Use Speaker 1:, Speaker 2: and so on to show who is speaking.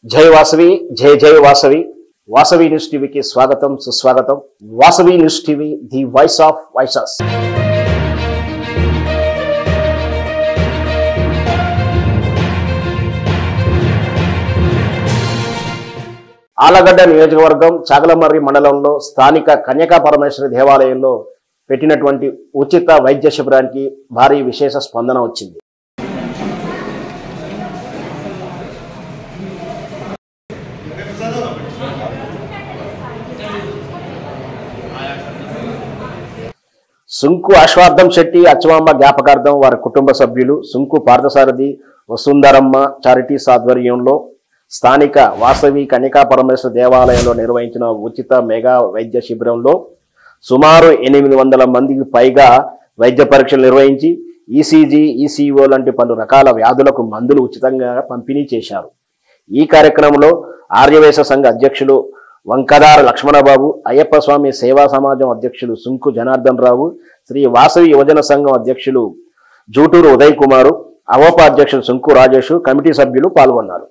Speaker 1: జై వాసవి, జై జై వాసవి. వాసవి న్యూస్ టీవీకి స్వాగతం, సుస్వాగతం. Vasavi news TV, the voice of voices. Allagadda నియోజకవర్గం చాగలమర్రి మండలంలో స్థానిక కన్యకా పరమేశ్వరి దేవాలయంలో పెట్టినటువంటి ఉచిత వైద్య శిబిరానికి భారీ విశేష స్పందన వచ్చింది. సుంకు అశ్వార్థం శెట్టి అచ్చమాంబ జ్ఞాపకార్థం వారి కుటుంబ సభ్యులు సుంకు పార్థసారథి వసుంధరమ్మ చారిటీస్ ఆధ్వర్యంలో స్థానిక వాసవి కన్యకా పరమేశ్వర దేవాలయంలో నిర్వహించిన ఉచిత మెగా వైద్య శిబిరంలో సుమారు 800 మందికి పైగా వైద్య పరీక్షలు నిర్వహించి ఈసీజీ, ఈసీఓ లాంటి పలు రకాల వ్యాధులకు మందులు ఉచితంగా పంపిణీ చేశారు. ఈ కార్యక్రమంలో ఆర్యవేశ సంఘ అధ్యక్షులు వంకదార లక్ష్మణబాబు, అయ్యప్ప స్వామి సేవా సమాజం అధ్యక్షులు సుంకు జనార్దన్ రావు, శ్రీ వాసవి యువజన సంఘం అధ్యక్షులు జూటూరు ఉదయ్ కుమారు, అవోప అధ్యక్షులు సుంకు రాజేష్, కమిటీ సభ్యులు పాల్గొన్నారు.